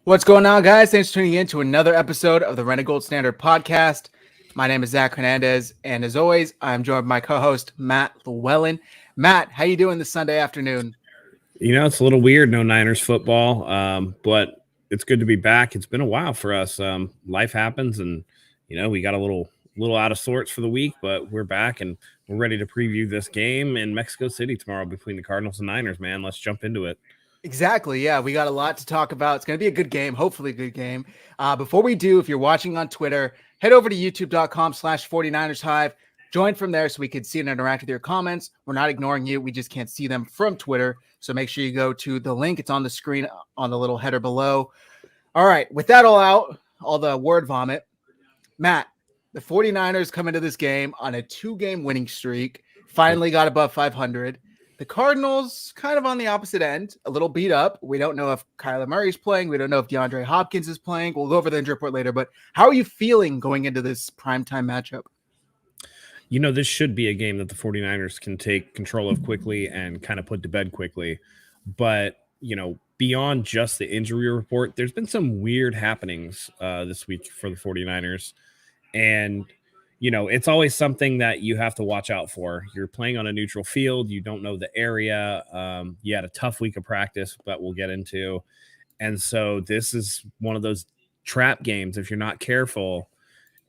What's going on, guys? Thanks for tuning in to another episode of the Rent a Gold Standard podcast. My name is Zach Hernandez, and as always, I'm joined by my co-host Matt Llewellyn. Matt, how you doing this Sunday afternoon? You know, it's a little weird, no Niners football, but it's good to be back. It's been a while for us. Life happens, and we got a little out of sorts for the week, but we're back and we're ready to preview this game in Mexico City tomorrow between the Cardinals and Niners. Man, let's jump into it. Exactly. Yeah, we got a lot to talk about. It's going to be a good game, hopefully a good game. Before we do, if you're watching on Twitter, head over to youtube.com/49ers Hive. Join from there so we can see and interact with your comments. We're not ignoring you. We just can't see them from Twitter. So make sure you go to the link. It's on the screen on the little header below. All right. With that all out, all the word vomit, Matt, the 49ers come into this game on a 2-game winning streak, finally got above 500. The Cardinals kind of on the opposite end, a little beat up. We don't know if Kyler Murray's playing. We don't know if DeAndre Hopkins is playing. We'll go over the injury report later, but how are you feeling going into this primetime matchup? You know, this should be a game that the 49ers can take control of quickly and kind of put to bed quickly. But, beyond just the injury report, there's been some weird happenings this week for the 49ers. And it's always something that you have to watch out for. You're playing on a neutral field. You don't know the area. You had a tough week of practice that we'll get into. And so this is one of those trap games if you're not careful.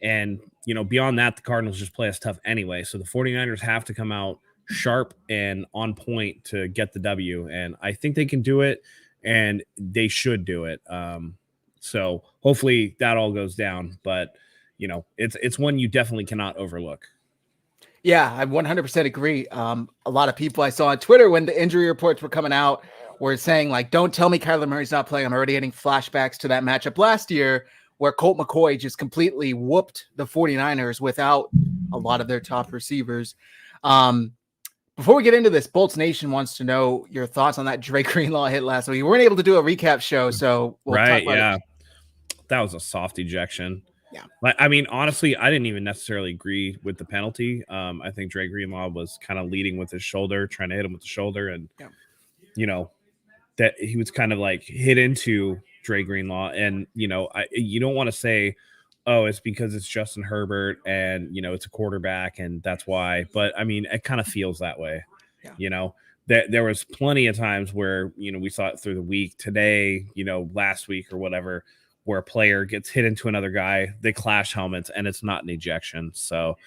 And, beyond that, the Cardinals just play us tough anyway. So the 49ers have to come out sharp and on point to get the W. And I think they can do it, and they should do it. So hopefully that all goes down. But it's one you definitely cannot overlook. Yeah, I 100% agree. A lot of people I saw on Twitter when the injury reports were coming out were saying, like, don't tell me Kyler Murray's not playing. I'm already getting flashbacks to that matchup last year where Colt McCoy just completely whooped the 49ers without a lot of their top receivers. Before we get into this, Bolts Nation wants to know your thoughts on that Drake Greenlaw hit last week. We weren't able to do a recap show, so we'll talk about it. That was a soft ejection. Yeah. I mean, honestly, I didn't even necessarily agree with the penalty. I think Drake Greenlaw was kind of leading with his shoulder, trying to hit him with the shoulder. And, that he was kind of like hit into Drake Greenlaw. And, you don't want to say, oh, it's because it's Justin Herbert and, it's a quarterback and that's why. But, I mean, it kind of feels that way. Yeah. There was plenty of times where, we saw it through the week today, last week or whatever, where a player gets hit into another guy, they clash helmets, and it's not an ejection. So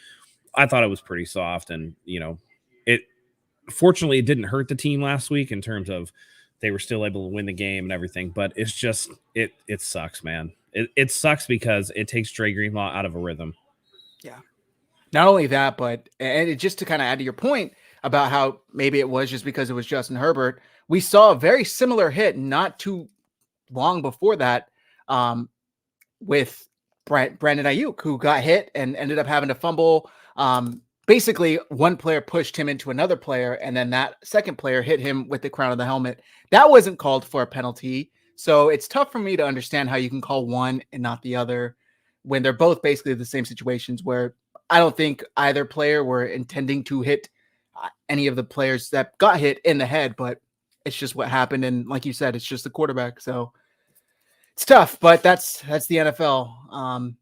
I thought it was pretty soft. And, fortunately, it didn't hurt the team last week in terms of they were still able to win the game and everything. But it's just, it sucks, man. It sucks because it takes Dre Greenlaw out of a rhythm. Yeah. Not only that, but just to kind of add to your point about how maybe it was just because it was Justin Herbert, we saw a very similar hit not too long before that, with Brandon Ayuk, who got hit and ended up having to fumble. Basically, one player pushed him into another player, and then that second player hit him with the crown of the helmet. That wasn't called for a penalty. So it's tough for me to understand how you can call one and not the other when they're both basically the same situations where I don't think either player were intending to hit any of the players that got hit in the head, but it's just what happened. And like you said, it's just the quarterback. So it's tough, but that's the NFL.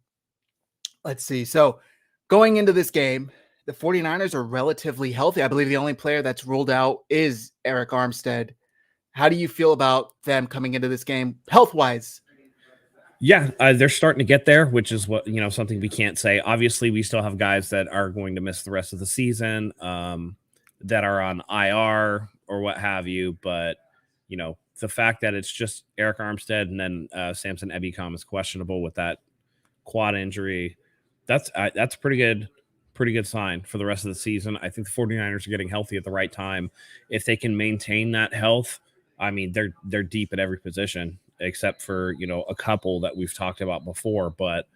Let's see. So going into this game, the 49ers are relatively healthy. I believe the only player that's ruled out is Eric Armstead. How do you feel about them coming into this game health-wise? Yeah, they're starting to get there, which is what, something we can't say. Obviously, we still have guys that are going to miss the rest of the season, that are on IR or what have you. But, the fact that it's just Eric Armstead and then Samson Ebicom is questionable with that quad injury, that's pretty good sign for the rest of the season. I think the 49ers are getting healthy at the right time. If they can maintain that health, I mean, they're deep at every position except for, a couple that we've talked about before. But,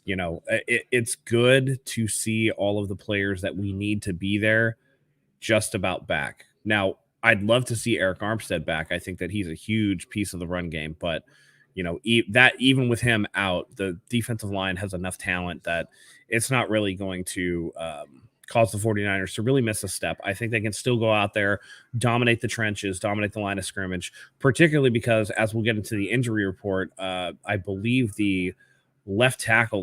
it's good to see all of the players that we need to be there just about back. Now, I'd love to see Eric Armstead back. I think that he's a huge piece of the run game. But, that even with him out, the defensive line has enough talent that it's not really going to cause the 49ers to really miss a step. I think they can still go out there, dominate the trenches, dominate the line of scrimmage, particularly because, as we'll get into the injury report, I believe the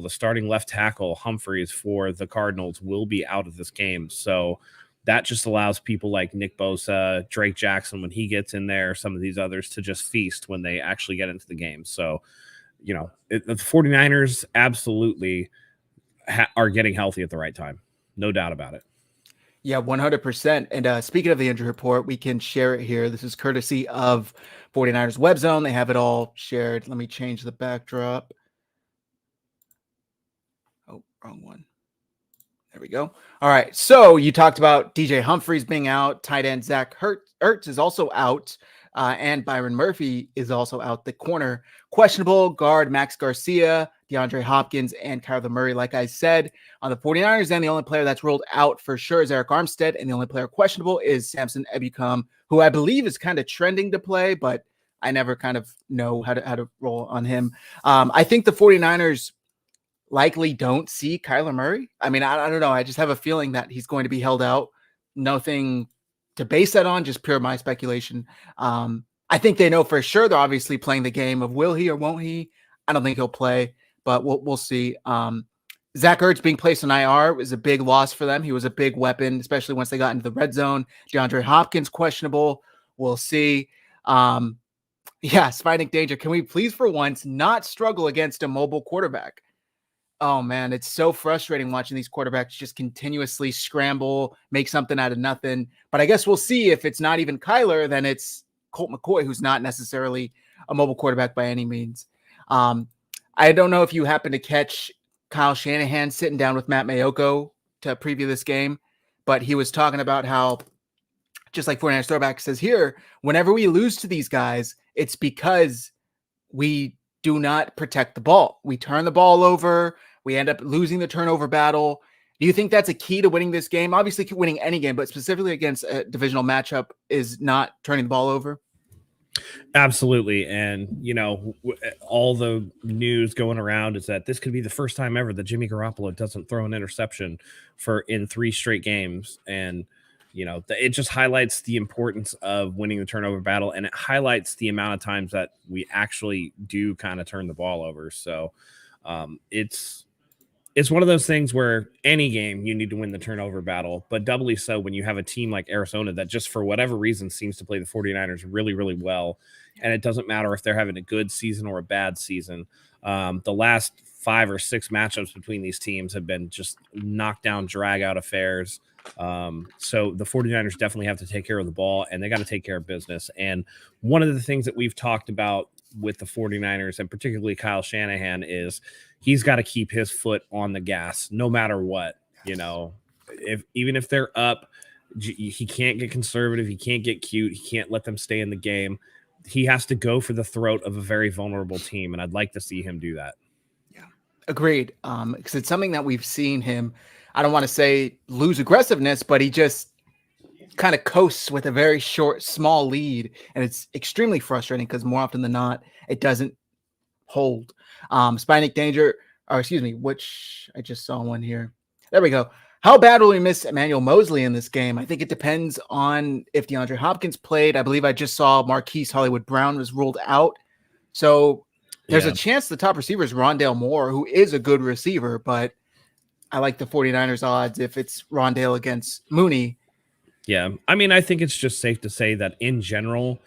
starting left tackle, Humphreys, for the Cardinals will be out of this game. So that just allows people like Nick Bosa, Drake Jackson, when he gets in there, some of these others, to just feast when they actually get into the game. So, the 49ers absolutely are getting healthy at the right time. No doubt about it. Yeah, 100%. And speaking of the injury report, we can share it here. This is courtesy of 49ers Web Zone. They have it all shared. Let me change the backdrop. Oh, wrong one. There we go. All right. So you talked about DJ Humphreys being out. Tight end Zach Ertz is also out. And Byron Murphy is also out. The corner questionable. Guard Max Garcia, DeAndre Hopkins, and Kyler Murray. Like I said, on the 49ers, and the only player that's ruled out for sure is Eric Armstead. And the only player questionable is Samson Ebukam, who I believe is kind of trending to play, but I never kind of know how to roll on him. I think the 49ers likely don't see Kyler Murray. I mean, I don't know. I just have a feeling that he's going to be held out. Nothing to base that on, just pure my speculation. I think they know for sure they're obviously playing the game of will he or won't he. I don't think he'll play, but we'll see. Zach Ertz being placed on IR is a big loss for them. He was a big weapon, especially once they got into the red zone. DeAndre Hopkins questionable. We'll see. Spinic Danger. Can we please for once not struggle against a mobile quarterback? Oh, man, it's so frustrating watching these quarterbacks just continuously scramble, make something out of nothing. But I guess we'll see if it's not even Kyler, then it's Colt McCoy, who's not necessarily a mobile quarterback by any means. I don't know if you happen to catch Kyle Shanahan sitting down with Matt Mayoko to preview this game, but he was talking about how, just like 49ers throwback says here, whenever we lose to these guys, it's because we do not protect the ball. We turn the ball over. We end up losing the turnover battle. Do you think that's a key to winning this game? Obviously, winning any game, but specifically against a divisional matchup is not turning the ball over. Absolutely. And, all the news going around is that this could be the first time ever that Jimmy Garoppolo doesn't throw an interception in 3 straight games. And, it just highlights the importance of winning the turnover battle, and it highlights the amount of times that we actually do kind of turn the ball over. So it's one of those things where any game you need to win the turnover battle, but doubly so when you have a team like Arizona that just for whatever reason seems to play the 49ers really, really well. And it doesn't matter if they're having a good season or a bad season. The last 5 or 6 matchups between these teams have been just knockdown, drag out affairs. So the 49ers definitely have to take care of the ball, and they got to take care of business. And one of the things that we've talked about with the 49ers, and particularly Kyle Shanahan, is he's got to keep his foot on the gas no matter what. Even if they're up, he can't get conservative, he can't get cute, he can't let them stay in the game. He has to go for the throat of a very vulnerable team, and I'd like to see him do that. Yeah, agreed. Because it's something that we've seen him, I don't want to say lose aggressiveness, but he just kind of coasts with a very small lead, and it's extremely frustrating because more often than not, it doesn't hold. Spinic Danger, which I just saw one here. There we go. How bad will we miss Emmanuel Moseley in this game? I think it depends on if DeAndre Hopkins played. I believe I just saw Marquise Hollywood Brown was ruled out. So there's a chance the top receiver is Rondale Moore, who is a good receiver, but I like the 49ers odds if it's Rondale against Mooney. Yeah. I mean, I think it's just safe to say that in general,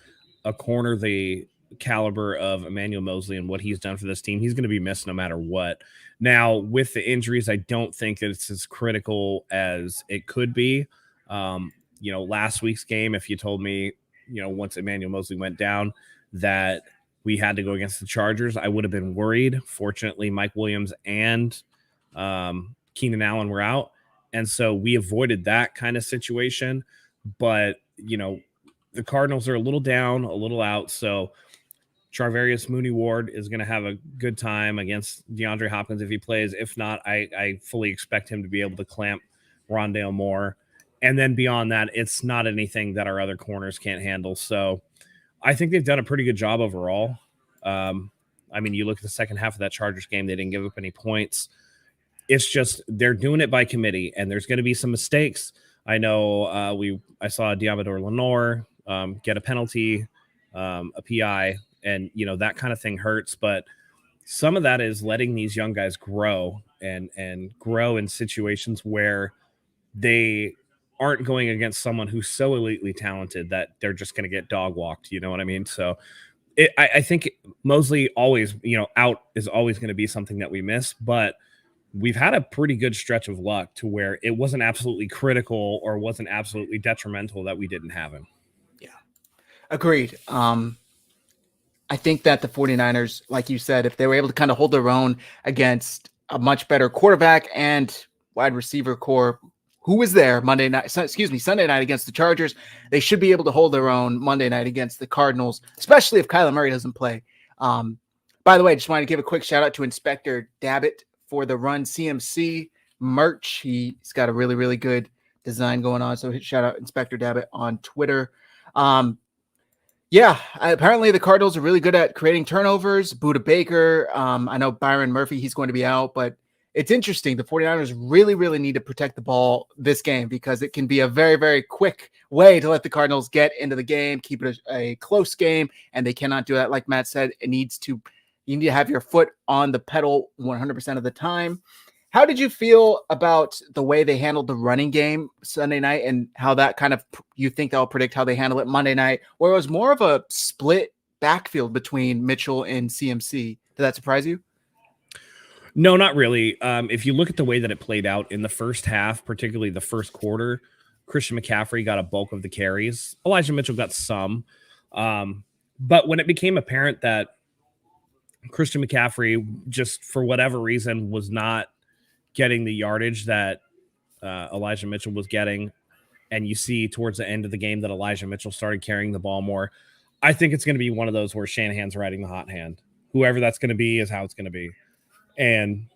a corner the caliber of Emmanuel Moseley and what he's done for this team, he's going to be missed no matter what. Now, with the injuries, I don't think that it's as critical as it could be. Last week's game, if you told me, once Emmanuel Moseley went down, that we had to go against the Chargers, I would have been worried. Fortunately, Mike Williams and Keenan Allen were out, and so we avoided that kind of situation. But, the Cardinals are a little down, a little out, so Charvarius Mooney-Ward is going to have a good time against DeAndre Hopkins if he plays. If not, I fully expect him to be able to clamp Rondale Moore. And then beyond that, it's not anything that our other corners can't handle. So I think they've done a pretty good job overall. You look at the second half of that Chargers game, they didn't give up any points. it's just they're doing it by committee, and there's going to be some mistakes. I know I saw Diamador Lenore get a penalty, a PI, and that kind of thing hurts. But some of that is letting these young guys grow and grow in situations where they aren't going against someone who's so elitely talented that they're just going to get dog walked. You know what I mean? So I think Mosley always, out is always going to be something that we miss, but we've had a pretty good stretch of luck to where it wasn't absolutely critical or wasn't absolutely detrimental that we didn't have him. Yeah, agreed. I think that the 49ers, like you said, if they were able to kind of hold their own against a much better quarterback and wide receiver core who was there Sunday night against the Chargers, they should be able to hold their own Monday night against the Cardinals, especially if Kyler Murray doesn't play. By the way, I just wanted to give a quick shout out to Inspector Dabbit for the Run CMC merch. He's got a really, really good design going on. So shout out Inspector Dabbit on Twitter. Apparently the Cardinals are really good at creating turnovers. Budda Baker, I know Byron Murphy, he's going to be out, but it's interesting. The 49ers really, really need to protect the ball this game because it can be a very, very quick way to let the Cardinals get into the game, keep it a close game, and they cannot do that. Like Matt said, you need to have your foot on the pedal 100% of the time. How did you feel about the way they handled the running game Sunday night and how that kind of, you think that'll predict how they handle it Monday night, where it was more of a split backfield between Mitchell and CMC? Did that surprise you? No, not really. If you look at the way that it played out in the first half, particularly the first quarter, Christian McCaffrey got a bulk of the carries. Elijah Mitchell got some. But when it became apparent that Christian McCaffrey, just for whatever reason, was not getting the yardage that Elijah Mitchell was getting, and you see towards the end of the game that Elijah Mitchell started carrying the ball more, I think it's going to be one of those where Shanahan's riding the hot hand. Whoever that's going to be is how it's going to be. And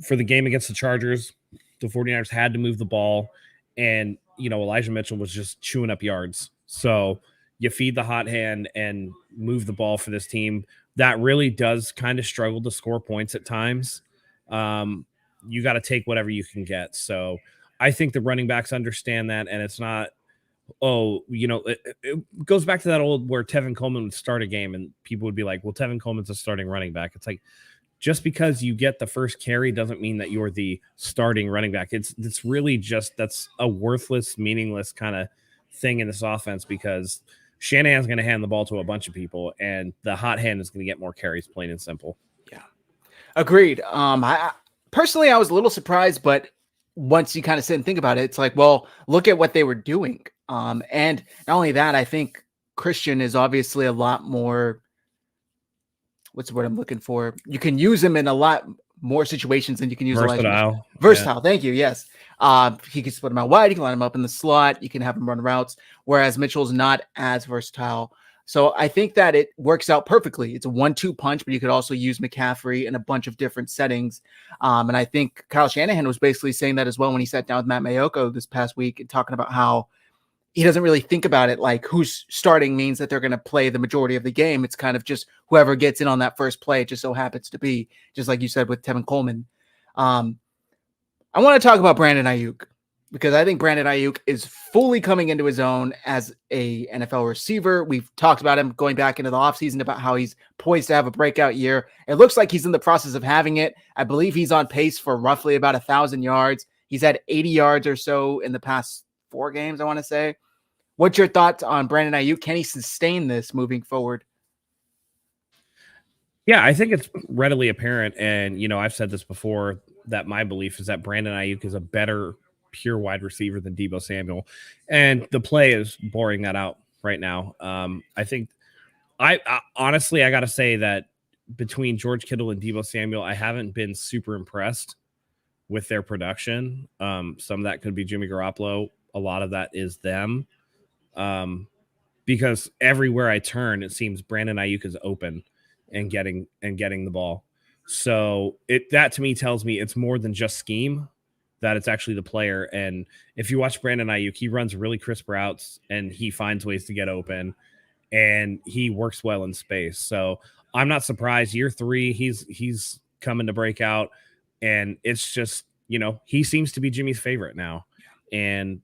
for the game against the Chargers, the 49ers had to move the ball, and Elijah Mitchell was just chewing up yards. So you feed the hot hand and move the ball for this team that really does kind of struggle to score points at times. You got to take whatever you can get. So I think the running backs understand that, and it's not, it goes back to that old where Tevin Coleman would start a game and people would be like, well, Tevin Coleman's a starting running back. It's like, just because you get the first carry doesn't mean that you're the starting running back. It's really just, that's a worthless, meaningless kind of thing in this offense because Shanahan's going to hand the ball to a bunch of people and the hot hand is going to get more carries, plain and simple. Yeah. Agreed. I personally was a little surprised, but once you kind of sit and think about it, it's like, well, look at what they were doing. And not only that, I think Christian is obviously a lot more, what's the word I'm looking for? You can use him in a lot more situations than you can use versatile. Versatile. Yeah. Thank you. Yes. He can split him out wide. You can line him up in the slot. You can have him run routes, whereas Mitchell's not as versatile. So I think that it works out perfectly. It's a 1-2 punch, but you could also use McCaffrey in a bunch of different settings. And I think Kyle Shanahan was basically saying that as well when he sat down with Matt Mayoko this past week and talking about how he doesn't really think about it like who's starting means that they're going to play the majority of the game. It's kind of just whoever gets in on that first play. It just so happens to be, just like you said with Tevin Coleman. I want to talk about Brandon Ayuk because I think Brandon Ayuk is fully coming into his own as a NFL receiver. We've talked about him going back into the offseason about how he's poised to have a breakout year. It looks like he's in the process of having it. I believe he's on pace for roughly about 1,000 yards. He's had 80 yards or so in the past 4 games, I want to say. What's your thoughts on Brandon Ayuk? Can he sustain this moving forward? Yeah, I think it's readily apparent. And, I've said this before that my belief is that Brandon Ayuk is a better pure wide receiver than Deebo Samuel. And the play is boring that out right now. I think I honestly, I got to say that between George Kittle and Deebo Samuel, I haven't been super impressed with their production. Some of that could be Jimmy Garoppolo. A lot of that is them. Because everywhere I turn, it seems Brandon Ayuk is open and getting the ball. So that to me tells me it's more than just scheme, that it's actually the player. And if you watch Brandon Ayuk, he runs really crisp routes and he finds ways to get open and he works well in space. So I'm not surprised. Year 3, he's coming to break out. And it's just, he seems to be Jimmy's favorite now. And,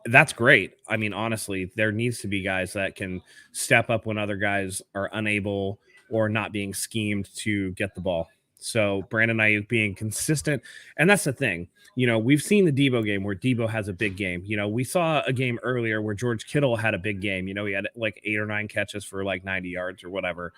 that's great. I mean, honestly, there needs to be guys that can step up when other guys are unable or not being schemed to get the ball. So Brandon Ayuk being consistent, and that's the thing. We've seen the Debo game where Debo has a big game. We saw a game earlier where George Kittle had a big game. He had like 8 or 9 catches for like 90 yards or whatever.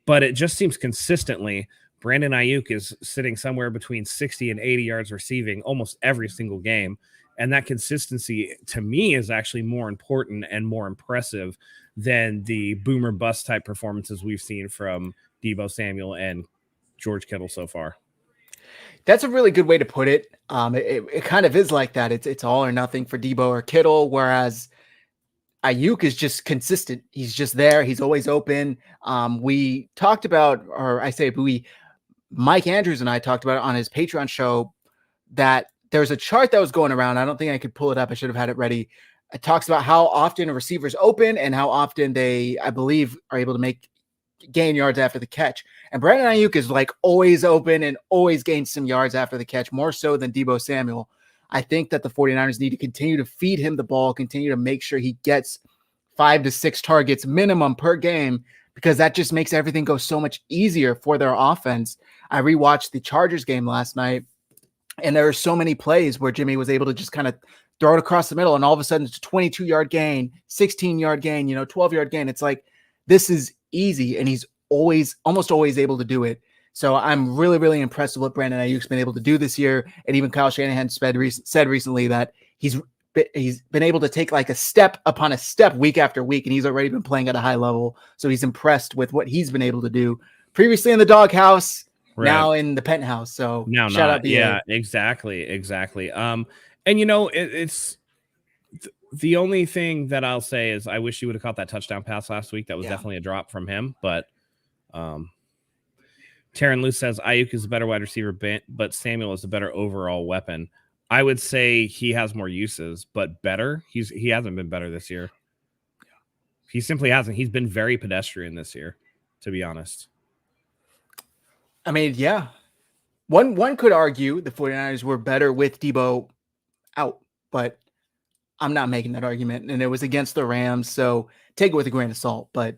But it just seems consistently Brandon Ayuk is sitting somewhere between 60 and 80 yards receiving almost every single game. And that consistency to me is actually more important and more impressive than the boomer bust type performances we've seen from Deebo Samuel and George Kittle so far. That's a really good way to put it. It kind of is like that. It's all or nothing for Deebo or Kittle, whereas Ayuk is just consistent. He's just there. He's always open. We talked about, or I say Mike Andrews and I talked about it on his Patreon show, that there's a chart that was going around. I don't think I could pull it up. I should have had it ready. It talks about how often a receiver's open and how often they, I believe, are able to gain yards after the catch. And Brandon Ayuk is like always open and always gains some yards after the catch, more so than Deebo Samuel. I think that the 49ers need to continue to feed him the ball, continue to make sure he gets 5 to 6 targets minimum per game, because that just makes everything go so much easier for their offense. I rewatched the Chargers game last night, and there are so many plays where Jimmy was able to just kind of throw it across the middle, and all of a sudden it's a 22-yard gain, 16-yard gain, 12-yard gain. It's like, this is easy, and he's almost always able to do it. So I'm really, really impressed with what Brandon Ayuk's been able to do this year. And even Kyle Shanahan said recently that he's been able to take like a step upon a step week after week, and he's already been playing at a high level. So he's impressed with what he's been able to do previously in the doghouse, right, now in the penthouse. So now shout out BA. Yeah, exactly. And it's the only thing that I'll say is I wish he would have caught that touchdown pass last week. That was definitely a drop from him, but Taryn Luce says Ayuk is a better wide receiver, but Samuel is a better overall weapon. I would say he has more uses, but better. He hasn't been better this year. He simply hasn't. He's been very pedestrian this year, to be honest. I mean, yeah. One could argue the 49ers were better with Deebo out, but I'm not making that argument. And it was against the Rams, so take it with a grain of salt. But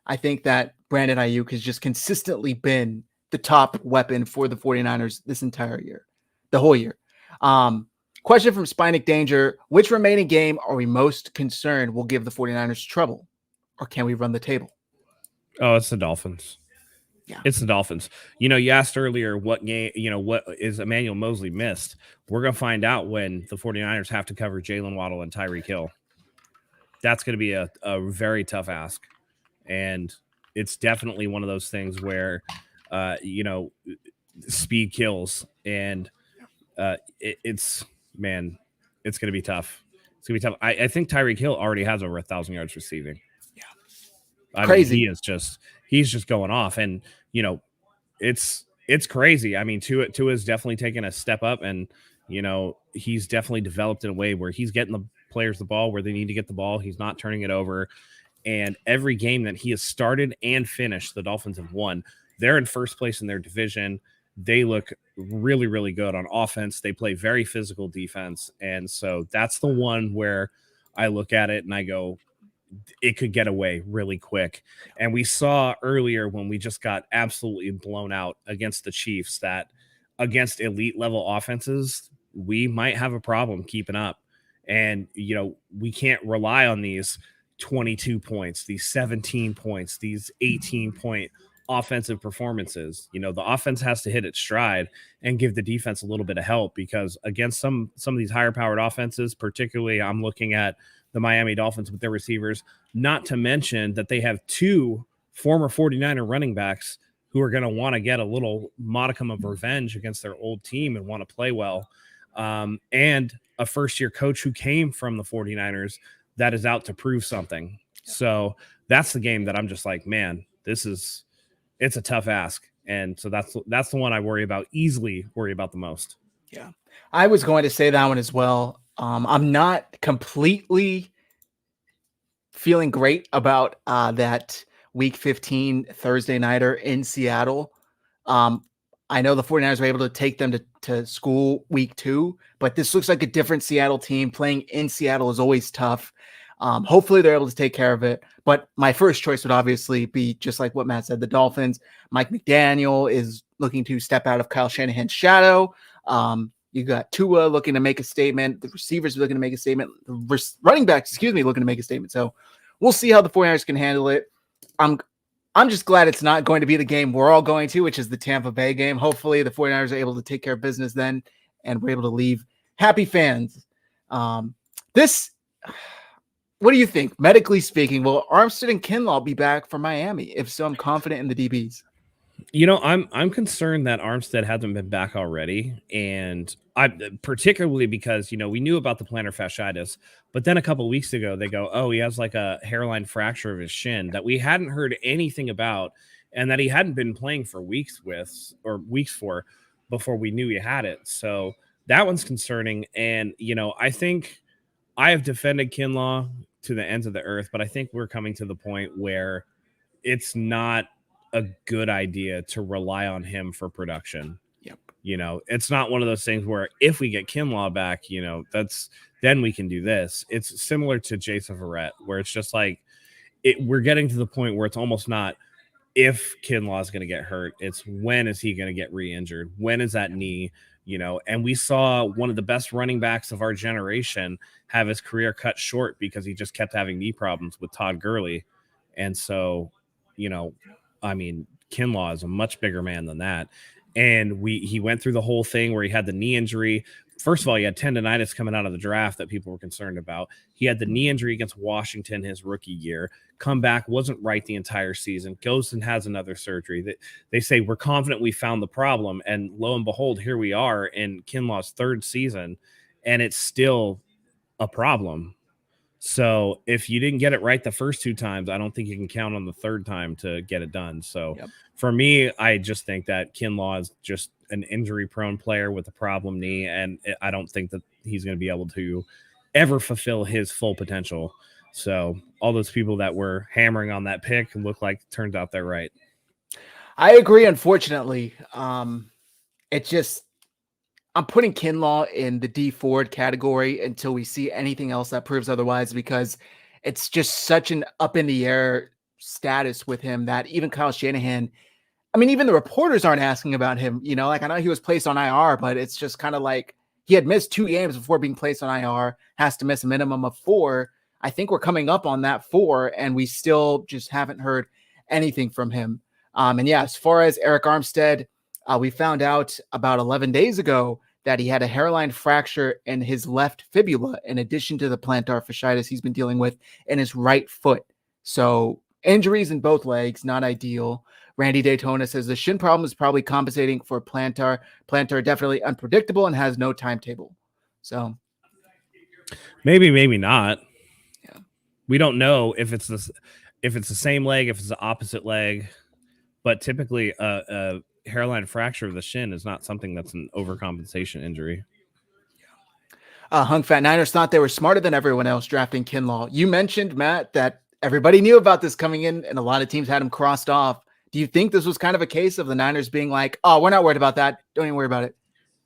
I think that Brandon Ayuk has just consistently been the top weapon for the 49ers this entire year, the whole year. Question from Spinic Danger: which remaining game are we most concerned will give the 49ers trouble, or can we run the table? Oh, it's the Dolphins. Yeah, it's the Dolphins. You asked earlier what game, what is Emmanuel Mosley missed. We're going to find out when the 49ers have to cover Jalen Waddle and Tyreek Hill. That's going to be a very tough ask. And it's definitely one of those things where, speed kills. And it's going to be tough. It's going to be tough. I think Tyreek Hill already has over 1,000 yards receiving. Yeah. Crazy. He's just going off. And, it's crazy. I mean, Tua is definitely taken a step up, and, he's definitely developed in a way where he's getting the players the ball where they need to get the ball. He's not turning it over. And every game that he has started and finished, the Dolphins have won. They're in first place in their division. They look really, really good on offense. They play very physical defense. And so that's the one where I look at it and I go, it could get away really quick. And we saw earlier when we just got absolutely blown out against the Chiefs that against elite level offenses, we might have a problem keeping up. And, we can't rely on these 22 points, these 17 points, these 18-point offensive performances. The offense has to hit its stride and give the defense a little bit of help, because against some of these higher powered offenses, particularly I'm looking at the Miami Dolphins with their receivers, not to mention that they have 2 former 49er running backs who are going to want to get a little modicum of revenge against their old team and want to play well. And a first-year coach who came from the 49ers that is out to prove something. So that's the game that I'm just like, man, it's a tough ask. And so that's the one I easily worry about the most. Yeah, I was going to say that one as well. I'm not completely feeling great about that Week 15 Thursday nighter in Seattle. I know the 49ers were able to take them to school week 2, but this looks like a different Seattle team. Playing in Seattle is always tough. Hopefully they're able to take care of it. But my first choice would obviously be, just like what Matt said, the Dolphins. Mike McDaniel is looking to step out of Kyle Shanahan's shadow. You got Tua looking to make a statement. The receivers are looking to make a statement. The running backs, looking to make a statement. So we'll see how the 49ers can handle it. I'm just glad it's not going to be the game we're all going to, which is the Tampa Bay game. Hopefully the 49ers are able to take care of business then, and we're able to leave happy fans. What do you think? Medically speaking, will Armstead and Kinlaw be back for Miami? If so, I'm confident in the DBs. I'm concerned that Armstead hasn't been back already, and I particularly because we knew about the plantar fasciitis, but then a couple of weeks ago they go, oh, he has like a hairline fracture of his shin that we hadn't heard anything about, and that he hadn't been playing for weeks for before we knew he had it. So that one's concerning, and I think I have defended Kinlaw to the ends of the earth, but I think we're coming to the point where it's not a good idea to rely on him for production. Yep. It's not one of those things where if we get Kinlaw back, then we can do this. It's similar to Jason Verrett, where it's just like we're getting to the point where it's almost not if Kinlaw is going to get hurt. It's when is he going to get re-injured? When is that knee? And we saw one of the best running backs of our generation have his career cut short because he just kept having knee problems with Todd Gurley. And so, Kinlaw is a much bigger man than that. And he went through the whole thing where he had the knee injury. First of all, he had tendonitis coming out of the draft that people were concerned about. He had the knee injury against Washington his rookie year. Come back, wasn't right the entire season. Goes and has another surgery. They say, we're confident we found the problem. And lo and behold, here we are in Kinlaw's third season, and it's still a problem. So if you didn't get it right the first 2 times, I don't think you can count on the third time to get it done. So For me, I just think that Kinlaw is just an injury-prone player with a problem knee, and I don't think that he's going to be able to ever fulfill his full potential. So all those people that were hammering on that pick look like turns out they're right. I agree, unfortunately. I'm putting Kinlaw in the D Ford category until we see anything else that proves otherwise, because it's just such an up in the air status with him that even Kyle Shanahan, even the reporters aren't asking about him. I know he was placed on IR, but it's just kind of like he had missed 2 games before being placed on IR, has to miss a minimum of 4. I think we're coming up on that 4, and we still just haven't heard anything from him. As far as Eric Armstead, we found out about 11 days ago that he had a hairline fracture in his left fibula, in addition to the plantar fasciitis he's been dealing with in his right foot. So injuries in both legs, not ideal. Randy Daytona says the shin problem is probably compensating for plantar. Plantar definitely unpredictable and has no timetable. So maybe not. Yeah. We don't know if it's the same leg, if it's the opposite leg, but typically a hairline fracture of the shin is not something that's an overcompensation injury. Hung Fat Niners thought they were smarter than everyone else drafting Kinlaw. You mentioned, Matt, that everybody knew about this coming in and a lot of teams had him crossed off. Do you think this was kind of a case of the Niners being like, oh, we're not worried about that, don't even worry about it?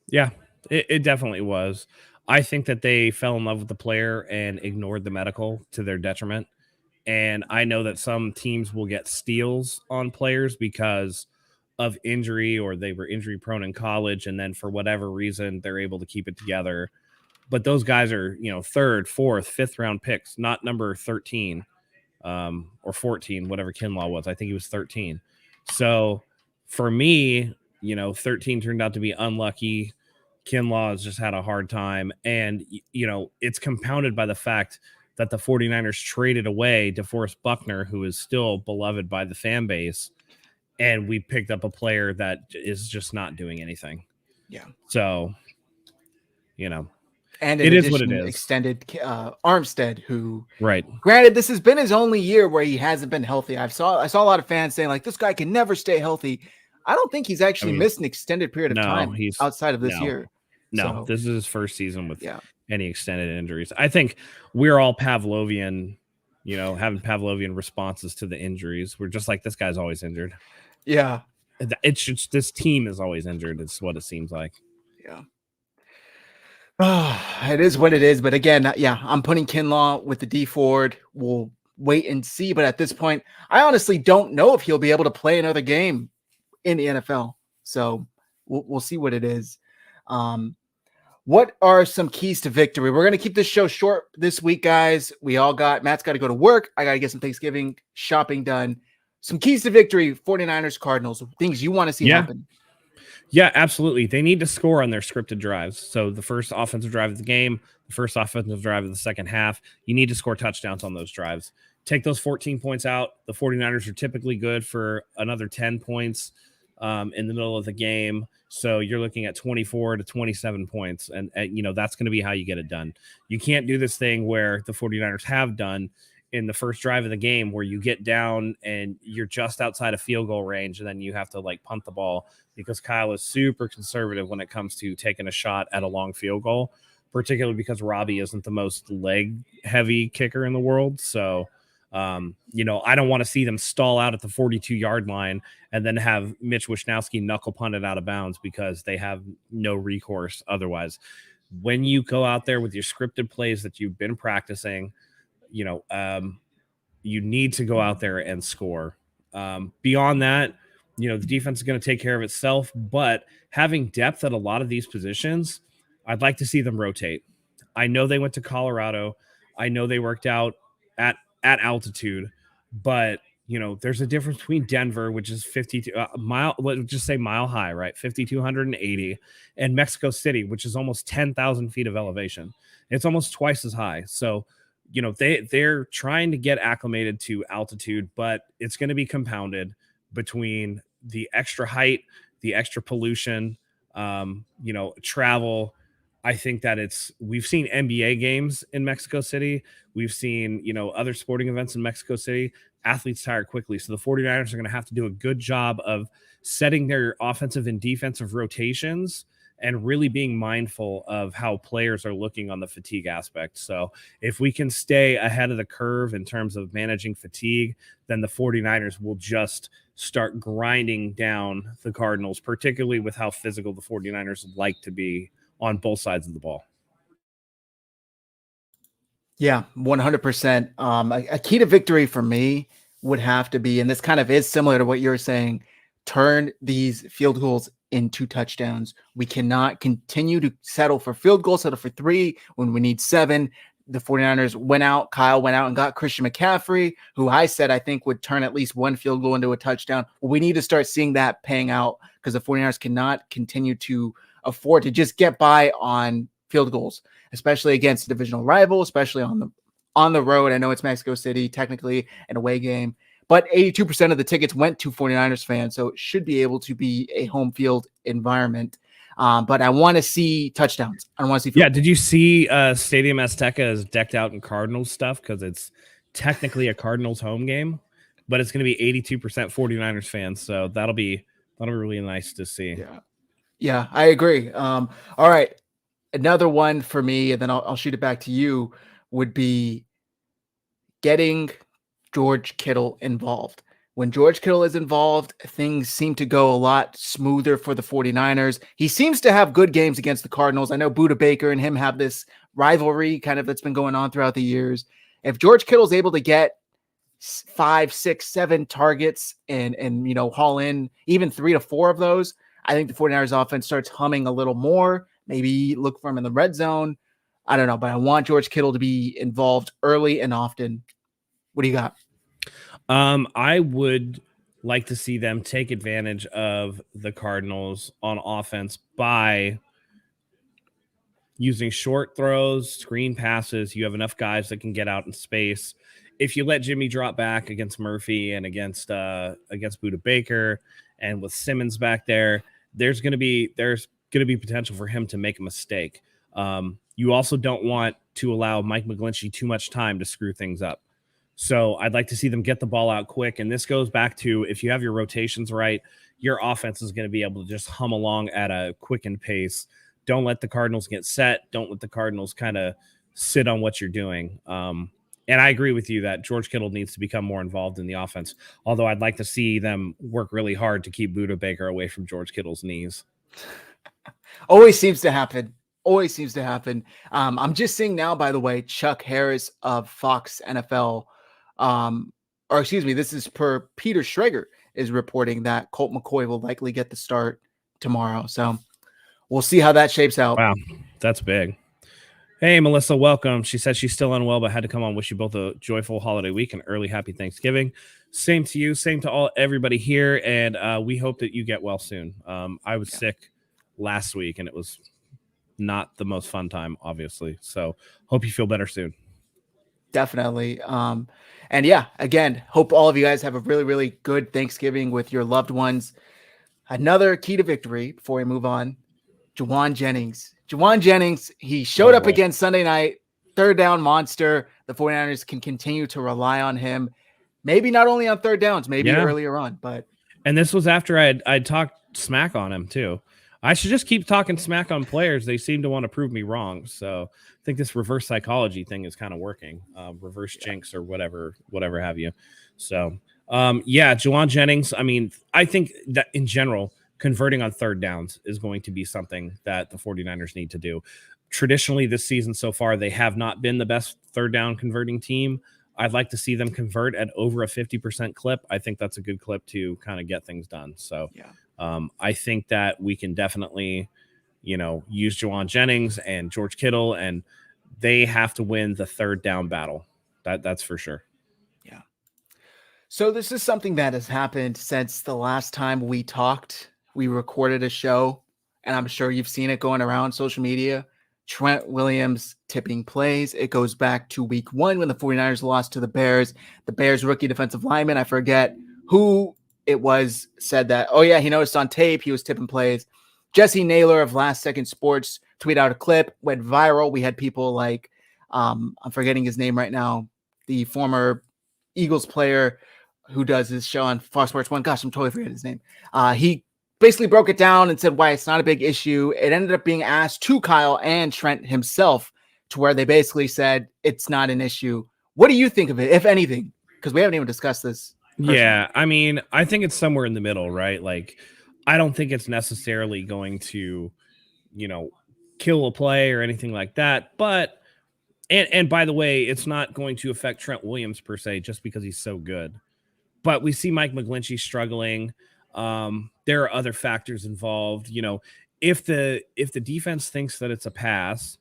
Yeah, it definitely was. I think that they fell in love with the player and ignored the medical to their detriment. And I know that some teams will get steals on players because of injury, or they were injury prone in college, and then for whatever reason they're able to keep it together. But those guys are, 3rd, 4th, 5th round picks, not number 13 or 14, whatever Kinlaw was. I think he was 13. So for me, 13 turned out to be unlucky. Kinlaw has just had a hard time. And, it's compounded by the fact that the 49ers traded away DeForest Buckner, who is still beloved by the fan base. And we picked up a player that is just not doing anything. Yeah. So, and it is what it is. Extended Armstead, who, right. Granted, this has been his only year where he hasn't been healthy. I saw a lot of fans saying like, this guy can never stay healthy. I don't think he's actually missed an extended period of time outside of this year. No, this is his first season with any extended injuries. I think we're all Pavlovian, having Pavlovian responses to the injuries. We're just like, this guy's always injured. Yeah. It's just this team is always injured. It's what it seems like. Yeah. It is what it is. But again, yeah, I'm putting Kinlaw with the D Ford. We'll wait and see. But at this point, I honestly don't know if he'll be able to play another game in the NFL. So we'll see what it is. What are some keys to victory? We're going to keep this show short this week, guys. Matt's got to go to work. I got to get some Thanksgiving shopping done. Some keys to victory, 49ers, Cardinals, things you want to see happen. Yeah, absolutely. They need to score on their scripted drives. So the first offensive drive of the game, the first offensive drive of the second half, you need to score touchdowns on those drives. Take those 14 points out. The 49ers are typically good for another 10 points in the middle of the game. So you're looking at 24 to 27 points. And that's going to be how you get it done. You can't do this thing where the 49ers have done in the first drive of the game where you get down and you're just outside of field goal range and then you have to punt the ball, because Kyle is super conservative when it comes to taking a shot at a long field goal, particularly because Robbie isn't the most leg heavy kicker in the world. So, I don't want to see them stall out at the 42-yard line and then have Mitch Wishnowsky knuckle punt it out of bounds because they have no recourse otherwise. When you go out there with your scripted plays that you've been practicing, you need to go out there and score. Beyond that, the defense is going to take care of itself, but having depth at a lot of these positions, I'd like to see them rotate. I know they went to Colorado. I know they worked out at altitude, but there's a difference between Denver, which is 52 let's just say mile high, right? 5,280, and Mexico City, which is almost 10,000 feet of elevation. It's almost twice as high. So, they're trying to get acclimated to altitude, but it's going to be compounded between the extra height, the extra pollution, travel. I think that we've seen NBA games in Mexico City. We've seen, other sporting events in Mexico City. Athletes tire quickly. So the 49ers are going to have to do a good job of setting their offensive and defensive rotations and really being mindful of how players are looking on the fatigue aspect. So if we can stay ahead of the curve in terms of managing fatigue, then the 49ers will just start grinding down the Cardinals, particularly with how physical the 49ers like to be on both sides of the ball. Yeah, 100%. A key to victory for me would have to be, and this kind of is similar to what you're saying, turn these field goals into touchdowns. We cannot continue to settle for field goals, settle for 3 when we need 7. The 49ers Kyle went out and got Christian McCaffrey, who I said I think would turn at least 1 field goal into a touchdown. Well, we need to start seeing that paying out, because the 49ers cannot continue to afford to just get by on field goals, especially against a divisional rival, especially on the road. I know it's Mexico City, technically an away game, but 82% of the tickets went to 49ers fans, so it should be able to be a home field environment. But I want to see touchdowns. I want to see. Did you see Stadium Azteca is decked out in Cardinals stuff, because it's technically a Cardinals home game, but it's going to be 82% 49ers fans, so that'll be really nice to see. Yeah, I agree. All right, another one for me, and then I'll shoot it back to you, would be getting George Kittle involved. When George Kittle is involved, things seem to go a lot smoother for the 49ers. He seems to have good games against the Cardinals. I know Budda Baker and him have this rivalry kind of that's been going on throughout the years. If George Kittle's able to get 5, 6, 7 targets and haul in even 3 to 4 of those, I think the 49ers offense starts humming a little more. Maybe look for him in the red zone. I don't know, but I want George Kittle to be involved early and often. What do you got? I would like to see them take advantage of the Cardinals on offense by using short throws, screen passes. You have enough guys that can get out in space. If you let Jimmy drop back against Murphy and against Budda Baker, and with Simmons back there, there's going to be potential for him to make a mistake. You also don't want to allow Mike McGlinchey too much time to screw things up. So I'd like to see them get the ball out quick. And this goes back to, if you have your rotations right, your offense is going to be able to just hum along at a quickened pace. Don't let the Cardinals get set. Don't let the Cardinals kind of sit on what you're doing. And I agree with you that George Kittle needs to become more involved in the offense. Although I'd like to see them work really hard to keep Buda Baker away from George Kittle's knees. Always seems to happen. Always seems to happen. I'm just seeing now, by the way, Chuck Harris of Fox NFL, or excuse me, this is per Peter Schrager, is reporting that Colt McCoy will likely get the start tomorrow. So we'll see how that shapes out. Wow, that's big. Hey, Melissa, welcome. She said she's still unwell, but had to come on. Wish you both a joyful holiday week and early happy Thanksgiving. Same to you. Same to everybody here. And we hope that you get well soon. I was sick last week, and it was not the most fun time, obviously. So hope you feel better soon. Definitely. And yeah, again, hope all of you guys have a really, really good Thanksgiving with your loved ones. Another key to victory before we move on. Juwan Jennings, he showed up again Sunday night, third down monster. The 49ers can continue to rely on him. Maybe not only on third downs, maybe earlier on, but. And this was after I'd talked smack on him too. I should just keep talking smack on players. They seem to want to prove me wrong. So I think this reverse psychology thing is kind of working. Reverse jinx or whatever have you. So Juwan Jennings. I mean, I think that in general, converting on third downs is going to be something that the 49ers need to do. Traditionally, this season so far, they have not been the best third down converting team. I'd like to see them convert at over a 50% clip. I think that's a good clip to kind of get things done. So I think that we can definitely, use Juwan Jennings and George Kittle, and they have to win the third down battle. That's for sure. Yeah. So this is something that has happened since the last time we talked. We recorded a show, and I'm sure you've seen it going around social media. Trent Williams tipping plays. It goes back to week 1 when the 49ers lost to the Bears. The Bears rookie defensive lineman, I forget who it was, said that, he noticed on tape he was tipping plays. Jesse Naylor of Last Second Sports tweeted out a clip, went viral. We had people like, I'm forgetting his name right now, the former Eagles player who does his show on Fox Sports 1. Gosh, I'm totally forgetting his name. He basically broke it down and said why it's not a big issue. It ended up being asked to Kyle and Trent himself, to where they basically said it's not an issue. What do you think of it, if anything? Because we haven't even discussed this personally. Yeah, I mean, I think it's somewhere in the middle, right? Like, I don't think it's necessarily going to, kill a play or anything like that. But, and by the way, it's not going to affect Trent Williams per se, just because he's so good. But we see Mike McGlinchey struggling. There are other factors involved. If the defense thinks that it's a pass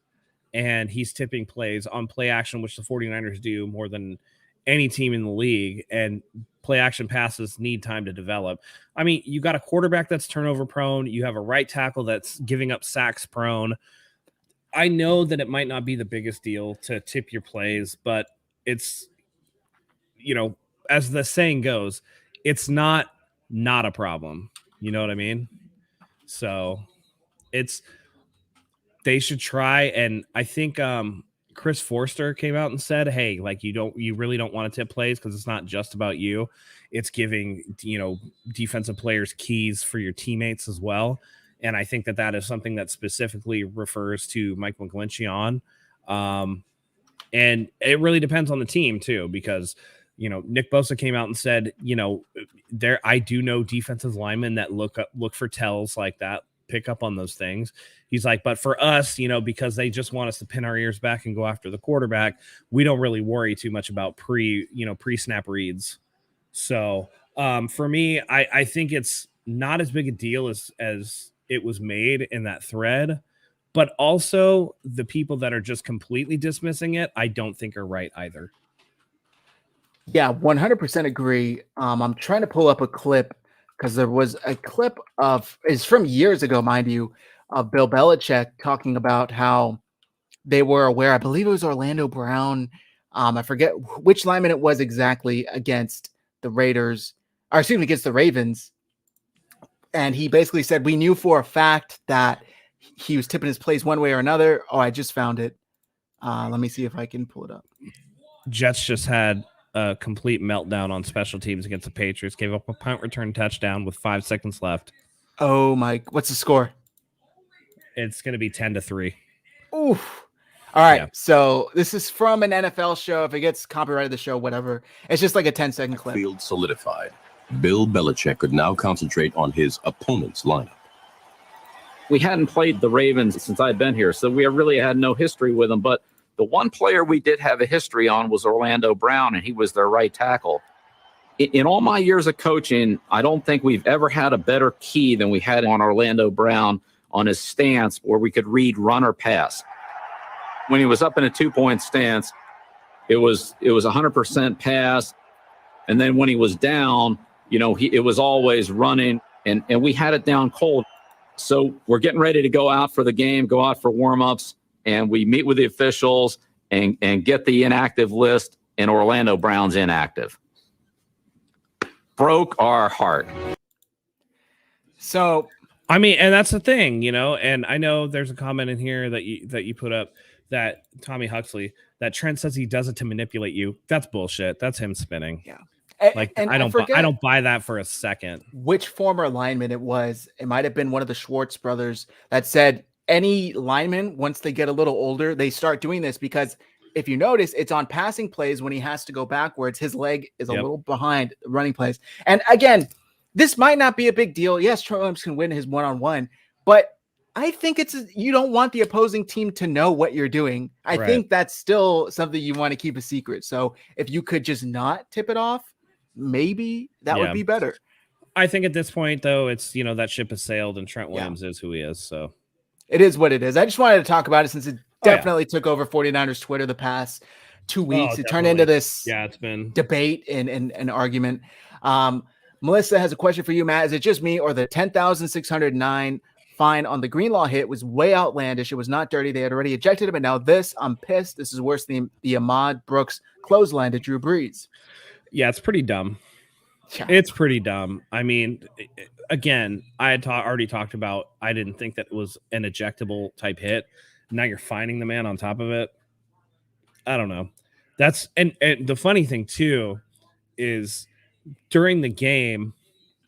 and he's tipping plays on play action, which the 49ers do more than any team in the league, and play action passes need time to develop. I mean, you got a quarterback that's turnover prone. You have a right tackle that's giving up sacks prone. I know that it might not be the biggest deal to tip your plays, but it's, as the saying goes, it's not a problem. You know what I mean? So they should try. And I think Chris Forster came out and said, hey, like, you really don't want to tip plays because it's not just about you. It's giving, defensive players keys for your teammates as well. And I think that is something that specifically refers to Mike McGlinchey on. And it really depends on the team too, because Nick Bosa came out and said, I do know defensive linemen that look for tells like that, pick up on those things. He's like, but for us, because they just want us to pin our ears back and go after the quarterback, we don't really worry too much about pre-snap reads. So for me, I think it's not as big a deal as it was made in that thread, but also the people that are just completely dismissing it, I don't think are right either. Yeah, 100% agree. I'm trying to pull up a clip because there was a clip it's from years ago, mind you, of Bill Belichick talking about how they were aware. I believe it was Orlando Brown. I forget which lineman it was exactly against the Raiders, or excuse me, against the Ravens. And he basically said, we knew for a fact that he was tipping his plays one way or another. Oh, I just found it. Let me see if I can pull it up. Jets just had a complete meltdown on special teams against the Patriots, gave up a punt return touchdown with 5 seconds left. Oh, Mike, what's the score? It's going to be 10-3. Oof. All right. Yeah. So this is from an NFL show. If it gets copyrighted, the show, whatever. It's just like a 10-second clip. Field solidified. Bill Belichick could now concentrate on his opponent's lineup. We hadn't played the Ravens since I'd been here, so we really had no history with them. But the one player we did have a history on was Orlando Brown, and he was their right tackle. In all my years of coaching, I don't think we've ever had a better key than we had on Orlando Brown on his stance where we could read run or pass. When he was up in a 2-point stance, it was 100% pass. And then when he was down, it was always running, and we had it down cold. So we're getting ready to go out for the game, go out for warm-ups, and we meet with the officials and get the inactive list, and Orlando Brown's inactive. Broke our heart. So, I mean, and that's the thing, and I know there's a comment in here that you put up that Tommy Huxley, that Trent says he does it to manipulate you. That's bullshit. That's him spinning. Yeah. I don't buy that for a second. Which former lineman it was. It might have been one of the Schwartz brothers that said any lineman, once they get a little older, they start doing this because if you notice, it's on passing plays when he has to go backwards. His leg is a little behind running plays. And again, this might not be a big deal. Yes, Troy Williams can win his one-on-one, but I think you don't want the opposing team to know what you're doing. I think that's still something you want to keep a secret. So if you could just not tip it off, maybe that would be better. I think at this point, though, it's, that ship has sailed and Trent Williams is who he is. So it is what it is. I just wanted to talk about it since it definitely took over 49ers Twitter the past 2 weeks. It turned into this it's been debate and an argument. Melissa has a question for you, Matt. Is it just me or the 10,609 fine on the Greenlaw hit was way outlandish? It was not dirty. They had already ejected him. And now I'm pissed. This is worse than the Ahmad Brooks clothesline to Drew Brees. Yeah, it's pretty dumb. Yeah. It's pretty dumb. I mean, again, I had already talked about, I didn't think that it was an ejectable type hit. Now you're finding the man on top of it. I don't know. That's and the funny thing too is during the game,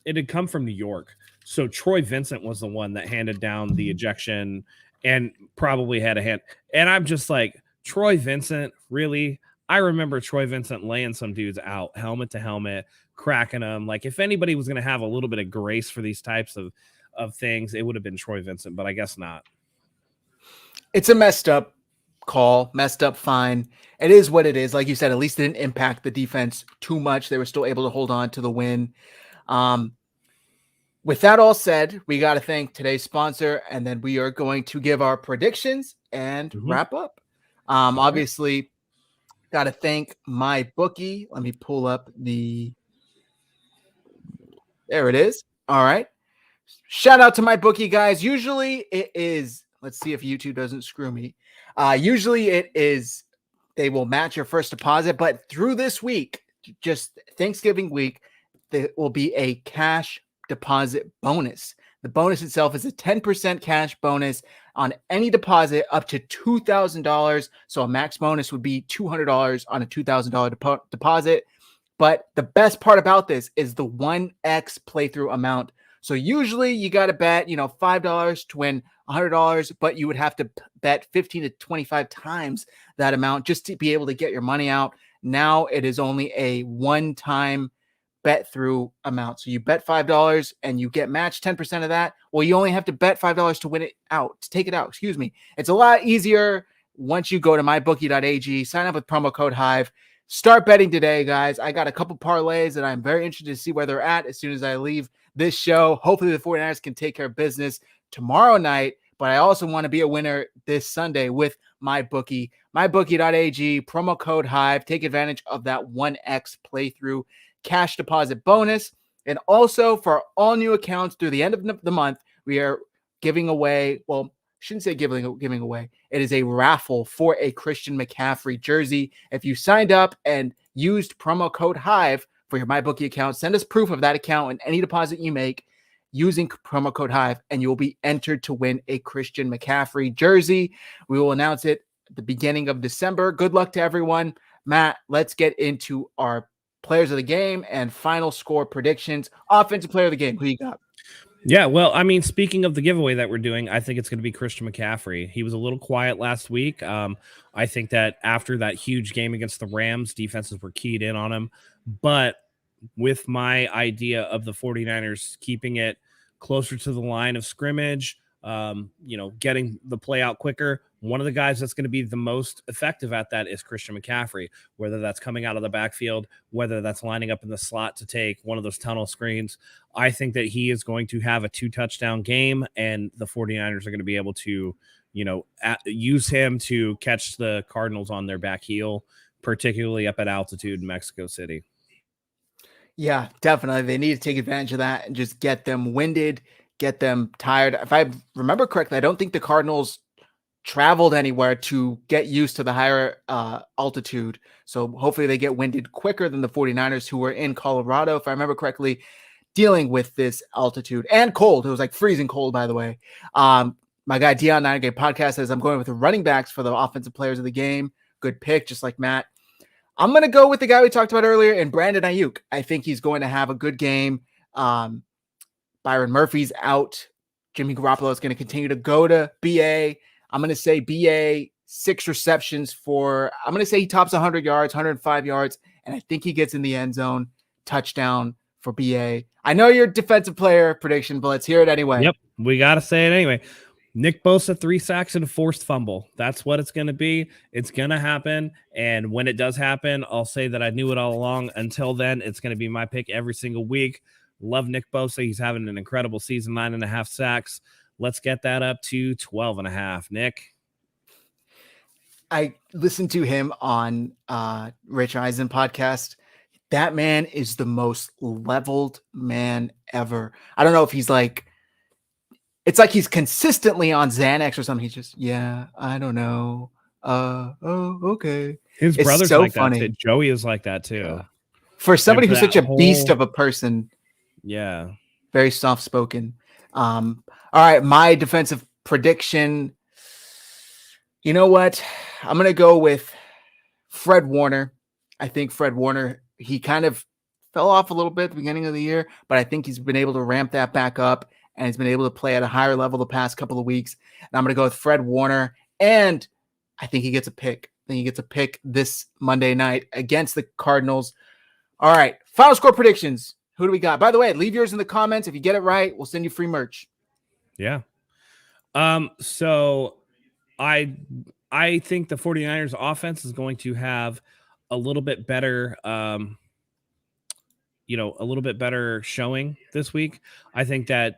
it had come from New York. So Troy Vincent was the one that handed down the ejection and probably had a hand. And I'm just like, Troy Vincent, really? I remember Troy Vincent laying some dudes out, helmet to helmet, cracking them. Like, if anybody was going to have a little bit of grace for these types of things, it would have been Troy Vincent, but I guess not. It's a messed up call, messed up fine. It is what it is. Like you said, at least it didn't impact the defense too much. They were still able to hold on to the win. With that all said, we got to thank today's sponsor, and then we are going to give our predictions and wrap up. Obviously, got to thank Mybookie. Let me pull up there it is. All right. Shout out to Mybookie, guys. Usually it is, let's see if YouTube doesn't screw me. Usually it is, they will match your first deposit, but through this week, just Thanksgiving week, there will be a cash deposit bonus. The bonus itself is a 10% cash bonus on any deposit up to $2,000. So a max bonus would be $200 on a $2,000 deposit. But the best part about this is the 1x playthrough amount. So usually you got to bet, $5 to win $100, but you would have to bet 15 to 25 times that amount just to be able to get your money out. Now it is only a one-time bet through amount. So you bet $5 and you get matched 10% of that. Well, you only have to bet $5 to win it out, to take it out. Excuse me. It's a lot easier once you go to Mybookie.ag, sign up with promo code Hive. Start betting today, guys. I got a couple parlays that I'm very interested to see where they're at as soon as I leave this show. Hopefully the 49ers can take care of business tomorrow night, but I also want to be a winner this Sunday with Mybookie. Mybookie.ag, promo code Hive. Take advantage of that 1x playthrough cash deposit bonus. And also for all new accounts through the end of the month, we are giving away, well, shouldn't say giving away. It is a raffle for a Christian McCaffrey jersey. If you signed up and used promo code Hive for your MyBookie account, send us proof of that account and any deposit you make using promo code Hive, and you will be entered to win a Christian McCaffrey jersey. We will announce it at the beginning of December. Good luck to everyone. Matt, let's get into our players of the game and final score predictions. Offensive player of the game, who you got? Yeah, well, I mean, speaking of the giveaway that we're doing, I think it's going to be Christian McCaffrey. He was a little quiet last week. I think that after that huge game against the Rams, defenses were keyed in on him. But with my idea of the 49ers keeping it closer to the line of scrimmage, getting the play out quicker, one of the guys that's going to be the most effective at that is Christian McCaffrey, whether that's coming out of the backfield, whether that's lining up in the slot to take one of those tunnel screens. I think that he is going to have a 2-touchdown game, and the 49ers are going to be able to, use him to catch the Cardinals on their back heel, particularly up at altitude in Mexico City. Yeah, definitely. They need to take advantage of that and just get them winded, get them tired. If I remember correctly, I don't think the Cardinals traveled anywhere to get used to the higher altitude. So hopefully they get winded quicker than the 49ers, who were in Colorado, if I remember correctly, dealing with this altitude and cold. It was like freezing cold, by the way. My guy Dion 9 Game Podcast says I'm going with the running backs for the offensive players of the game. Good pick, just like Matt. I'm going to go with the guy we talked about earlier in Brandon Ayuk. I think he's going to have a good game. Byron Murphy's out. Jimmy Garoppolo is going to continue to go to BA. I'm going to say BA 6 receptions I'm going to say he tops 100 yards, 105 yards, and I think he gets in the end zone. Touchdown for BA. I know your defensive player prediction, but let's hear it anyway. Yep, we got to say it anyway. Nick Bosa, 3 sacks and a forced fumble. That's what it's going to be. It's going to happen. And when it does happen, I'll say that I knew it all along. Until then, it's going to be my pick every single week. Love Nick Bosa. He's having an incredible season, 9.5 sacks. Let's get that up to 12.5. Nick? I listened to him on Rich Eisen podcast. That man is the most leveled man ever. I don't know if he's like, it's like he's consistently on Xanax or something. He's just, I don't know. Okay. His it's brother's so like funny. that too. Joey is like that too. For somebody who's such a beast of a person. Yeah. Very soft-spoken. All right, my defensive prediction. You know what? I'm going to go with Fred Warner. I think Fred Warner, he kind of fell off a little bit at the beginning of the year, but I think he's been able to ramp that back up, and he's been able to play at a higher level the past couple of weeks. And I'm going to go with Fred Warner, and I think he gets a pick. I think he gets a pick this Monday night against the Cardinals. All right, final score predictions. Who do we got? By the way, leave yours in the comments. If you get it right, we'll send you free merch. Yeah. So I think the 49ers offense is going to have a little bit better, a little bit better showing this week. I think that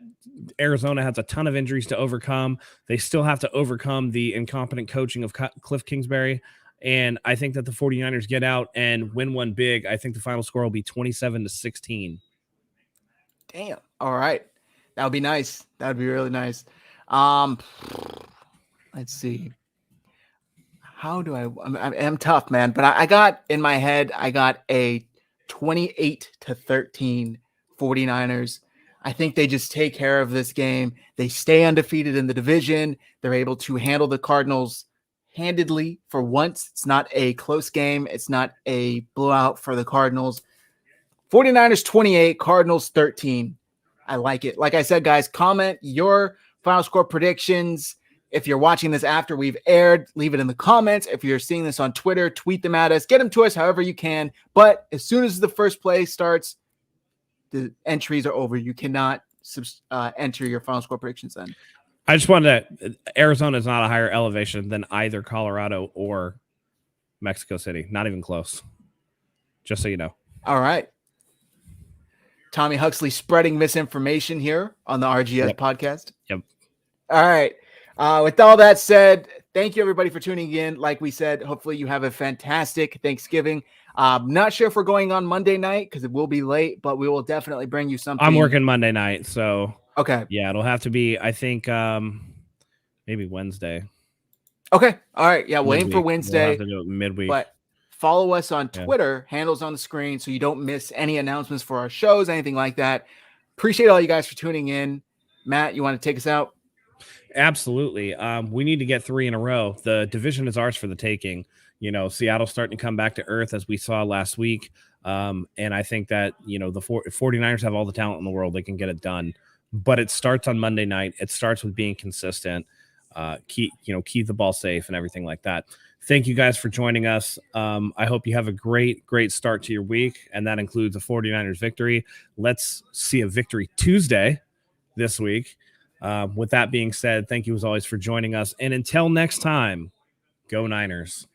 Arizona has a ton of injuries to overcome. They still have to overcome the incompetent coaching of Cliff Kingsbury. And I think that the 49ers get out and win one big. I think the final score will be 27-16. Damn. All right. That would be nice. That would be really nice. Let's see. How do I'm tough, man. But I got in my head, I got a 28-13 49ers. I think they just take care of this game. They stay undefeated in the division. They're able to handle the Cardinals handedly for once. It's not a close game. It's not a blowout for the Cardinals. 49ers 28, Cardinals 13. I like it. Like I said, guys, comment your final score predictions. If you're watching this after we've aired, leave it in the comments. If you're seeing this on Twitter, tweet them at us. Get them to us however you can. But as soon as the first play starts, the entries are over. You cannot enter your final score predictions then. I just wanted to – Arizona is not a higher elevation than either Colorado or Mexico City. Not even close. Just so you know. All right. Tommy Huxley spreading misinformation here on the RGS podcast. Yep. All right. With all that said, thank you everybody for tuning in. Like we said, hopefully you have a fantastic Thanksgiving. Not sure if we're going on Monday night because it will be late, but we will definitely bring you something. I'm working Monday night, so okay. Yeah, it'll have to be, I think, maybe Wednesday. Okay. All right. Yeah, we'll midweek. aim for Wednesday. We'll have to do it midweek. But follow us on Twitter, handles on the screen, so you don't miss any announcements for our shows, anything like that. Appreciate all you guys for tuning in. Matt, you want to take us out? Absolutely. We need to get 3 in a row. The division is ours for the taking. Seattle's starting to come back to earth as we saw last week. And I think that, the 49ers have all the talent in the world. They can get it done. but it starts on Monday night. It starts with being consistent, keep the ball safe and everything like that. Thank you guys for joining us. I hope you have a great start to your week, and that includes a 49ers victory. Let's see a victory Tuesday this week. With that being said, thank you as always for joining us. And until next time, go Niners.